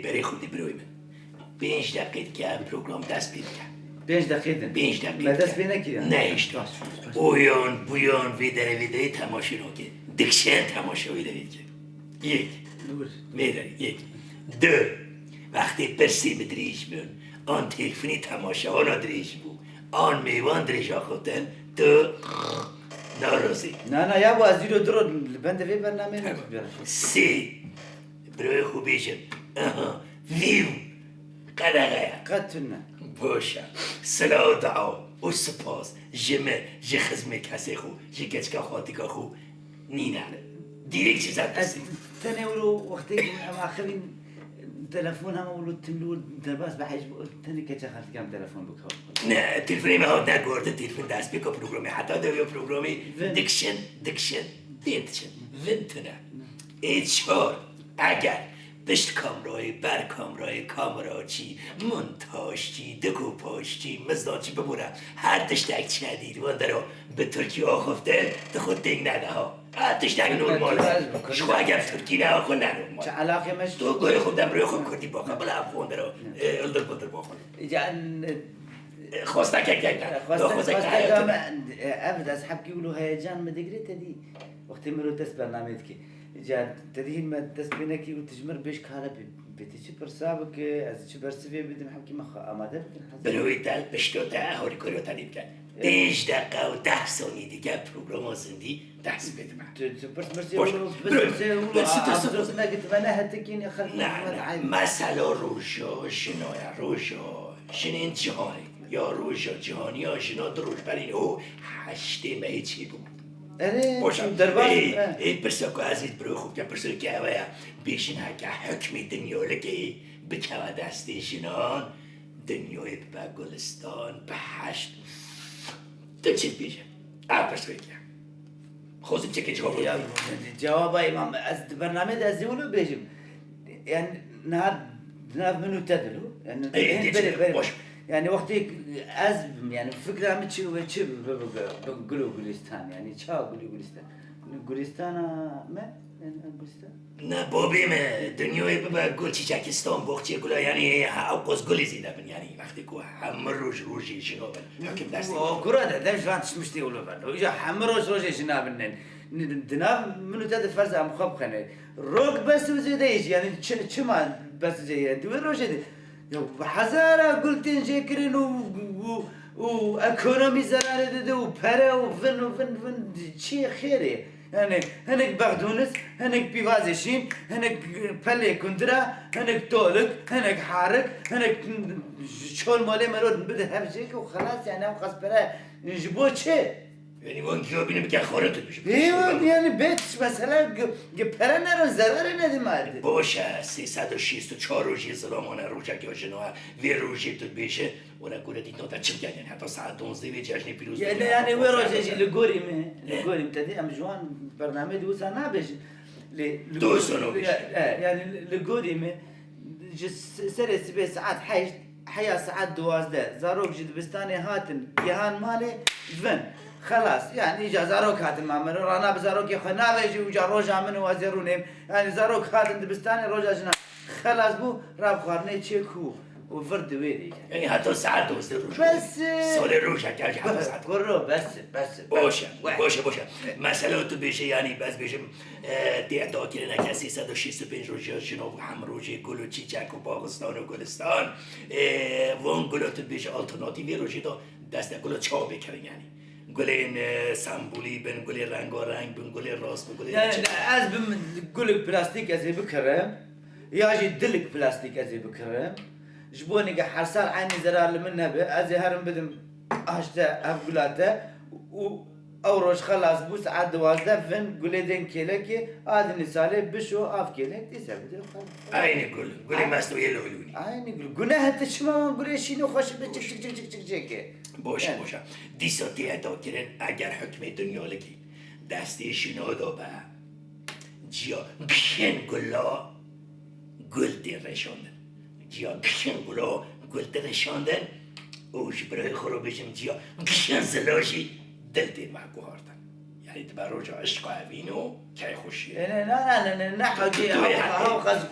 برای خودی بروی من 5 دقیقه که هم پروگرام دست بید کرد 5 دقیقه 5 دقیقه من دست بینه که نه اشتا اویان بویان ویدره ویدره تماشا رو که دکشن تماشا ویدره که یک میداری یک دو وقتی پرسی بدریش بون آن تلفنی تماشا آن دریش بود آن میوان دریش آخوتن تو ناراضی نه یا با از زیرو درو بنده وی برنامه رو سی بروی خوبیشم ویو قدقه قدتونه باشه سلا و دعا و سپاس جمه جه خزمه کسی خو جه گچکا خاطیکا خو نینه دیریک چیزا دستی تنه ولو وقتی ام آخرین تلفن هم ولو تملو درباس بحیج تنه که چه خاطی کم تلفن بکار نه تلفنی ما هات نگورده تلفن دست بکا پروگرامی حتی دویا پروگرامی دکشن دیتشن ونتنه ایچار اگر پشت کامرای بر کامرا چی منتاش چی دکوپاش چی مزدان چی ببوره هر تشتک چی ندید وان درو به ترکیه آخفته ده خود دنگ نده ها هر تشتک نورماله شخوا اگر ترکی نه آخون نه نورمال چه علاقه مش تو گوی خود دم روی خود کردی باخه بلا افغان درو الدر بودر باخون خواسته که خواسته ابد از حب يقولوا هيجان ما دقريت هذه وقت مرو دست برنامج كي جا تدين ما دست بينك وتجمر بيش كهلا بتيجي برسابك از چه برسوی بدم حكي مخ آماده بروی دل بشتو ده هوری کریو تنیم کن 5 دقیقه و 10 ثانیه دیگه پروگرام زندی دست بدم نه مثلا روشا شنایا روشا شنین جهانی یا روشا جهانی یا شنا دروش برین او 8 مهی چی بود باشم ای پرسا که عزیز برو خوب که پرسا که اویا بیشین که حکمی دنیا لگی بکوه دستی شنان دنیای به گلستان به 8 تو چی بیشه پرسا که خوزم چه که جواب امام از برنامه دستی ولو بیشم یعنی نه منو تدلو یعنی باش يعني وقتی از يعني فكرة همه چی و چی بگلو گلستان يعني چه گلستان ما گلستان نه بابیم دنیای ببر گل چیچکستان بخچی گلا یعنی اوقاز گلی زیده بن یعنی وقتی که همه روشی شنا بن حکم دستی گرا ده فانتش مشتی اولو بن ویجا همه روشی شنا بنن دناب منو تد فرض ام خواب خنه روک بس وزیده ایش یعنی چه ما بس زیده دوی روشی ده هزاره قلتين شكرين و اكونومي زرارة ده و پره و فن چی خیره يعني هنك بغدونس هنك بيوازشين هنك پله كندرا هنك تولك هنك حارك هنك شول مالي مرود بده هفجيك و خلاص يعني هم خاص پره نجبو چه یعنی وان کیا بینم که خورتت بشه ایوان یعنی بیتش مثلا پره نرون ضرر ندیمد باشه 364 روزی زلامانه روچک یا جنوه وی روزی تو بیشه ونا گوره دیت نوتا چم کن یعنی حتی ساعت 12 وی جشن پیروز یعنی وی روزی لگوریم تدی ام جوان برنامه دوسا نبیش دوسا نبیش یعنی لگوریم سر سبه ساعت 8 حيا ساعات 12 زاروك جد بستاني هاتن يهان مالي فن خلاص يعني إجا زاروك هاتن ما منو رانا بزاروك يخو ناويجي وجا روجا منو وزيرونيم يعني زاروك هاتن دبستاني روجا جنا خلاص بو راب خارني تشيكو وفرد ويدي يعني حتى ساعات 12 روجا بس سال روجا كاج حتى ساعات كرو بس باشه مثلا تو بشه يعني بس بشه تعداد کردن که 365 روزی شنو هم روزی گل و چیچک و باغستان و گلستان وان گل تو بشه آلترناتیوی روزی دا دست گل چا بکرن یعنی گل این سمبولی بن گل رنگارنگ بن گل راست بن گل يعني از بم گل پلاستیک از بکرم یاجی دلک پلاستیک از بکرم جبوني قا حرسال عيني زرار منها از هرم بدم اشتا افقلاته و او روش خلاص بو ساعت 12 فن گله دن کله که آدنی ساله بشو آف کله دیزه بده عینی گل مستوی لولونی عینی گله حتی شما گله شینو خوش به چک چک چک چک چک باشه دیساتی ادا کردن اگر حکم دنیا لگی دستی شنو دو با جیا گشن گل دی رشاندن جیا گشن گل دی رشاندن اوش برای خروبشم جیا گشن زلاشی دل دی محکو هاردن یعنی دبرو جا عشق اوینو که خوشیه نه حاجی ها خاص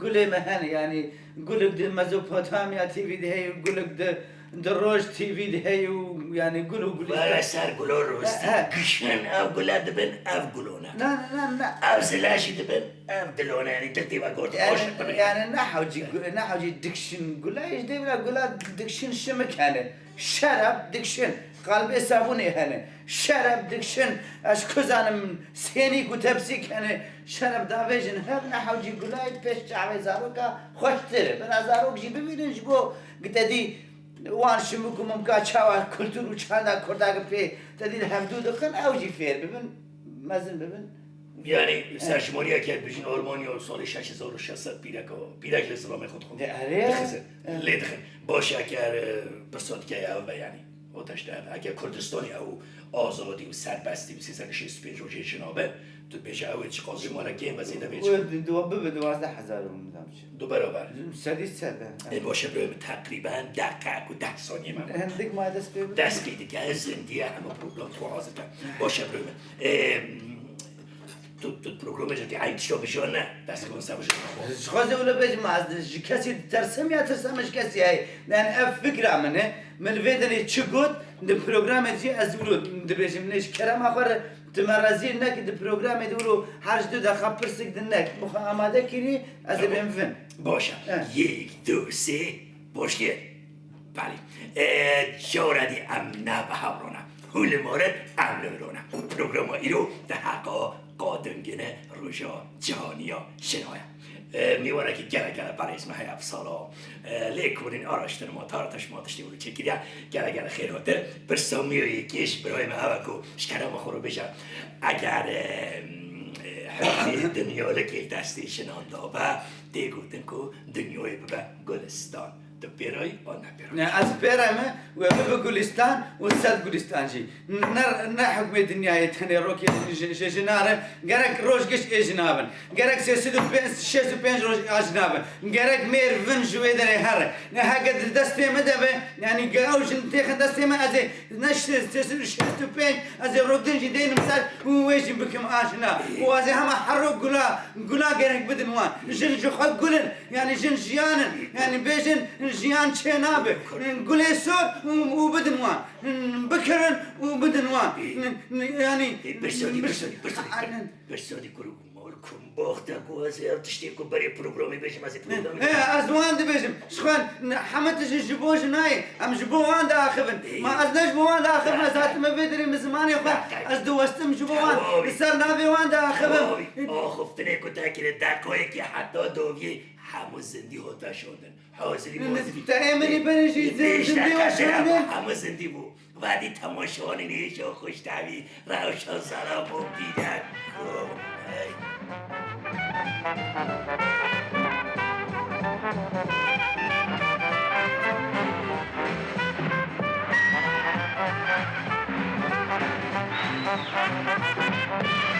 گل مهن يعني گل د مزوپوتامیا تی وی ده گل د دروج تی وی ده يعني گل ولا سر گلو روستی گشن او گلا دبن او گلونه نه او زلاشی دبن او دلونه يعني دلتی و گرد خوش يعني نه حاجی دکشن گلا ايش ده ولا گلا دکشن شمك هنه شرب دکشن قلب صابونه هنه شرب دکشن اش کزانم سینی کو تبسی کنه شرب داویجن هر نه حاجی گلای پیش چاوی زاروکا خوشتره به نظرو جی ببینن جبو گتدی وان شمکو ممکا چاوا کلتور و چاندا کرداگ پی تدی هفدو دخن اوجی فیر ببین مزن ببین یعنی سرشماری کرد بجین آلمانیا سال 6600 پیرک لسلام خود خود لیدخن باشه اگر بسات که او بیانی آتش ده اگر کردستانی او آزادی و سربستی و 365 روزه جنابه تو بشه او چه قاضی مارکیم و زیده بیچه به 12,000 دو برابر سده باشه برای تقریبا دقیق و 10 ثانیه من هندک ما دست که دیگه زندیه همه پروگرام تو حاضر باشه برای تو پروگرام جدی عید شو بشو نه دست کن سبش خواهد اولا بجم از کسی ترسم یا ترسمش کسی هی من اف فکر منه من ویدنی چه گود ده پروگرام جی از اولو ده بجم نش کرم آخر تمرزی نک ده پروگرام ده اولو هرج دو دخل پرسک ده نک مخا آماده کنی از بیم فن باشه 1 2 3 باشه بله جوردی ام نبهارونه هول مورد ام نورونه پروگرام ایرو ده حقا قادمگینه روژا جهانیا شنایا میوانه که گره برای اسم های افسالا لیکونین آراشتن ما تارتش ما تشتی اولو چکیدیا گره خیر هاتر برسامی و یکیش برای ما اوکو شکرم خورو بشه اگر حکمی دنیا لکی دستی شنانده با دیگوتن که دنیای ببه گلستان تو پیرای و نه پیرای نه از پیرامه و به گلستان و صد گلستان جی نه حکم دنیای تنی روکی جناره گرک روزگش اجنابن گرک 365 روز اجنابن گرک میر ون جوی داره هر نه هگد دستی مدبه یعنی گاوجن تخن دستی ما از نش 365 از رودن جی دین مثال ویش بکم آشنا و از همه حرو گلا گرک بدن وان جن جو خود گلن یعنی جن جیانن یعنی بیجن جیان چه نابه گله سر و بدن وان بکرن و بدن وان یعنی برسادی کرو مالکم باخته کو از ارتشتی کو برای پروگرامی بشم از پروگرامی از وان ده بشم شخوان حمتش جبوش نای ام جبو وان ده آخفن ما از نجبو وان ده آخفن از هاتم بدری مزمانی خواه از دوستم جبو وان سر نابی وان ده آخفن آخفتنه کو تاکیر دکایی که حتی دویه همه زندی هاتا شدن حاضری بازی تایمنی بنشی زندی هاتا همه زندی بو وادی تماشانی نیشا خوش تاوی روشان سلام و بیدن Thank you.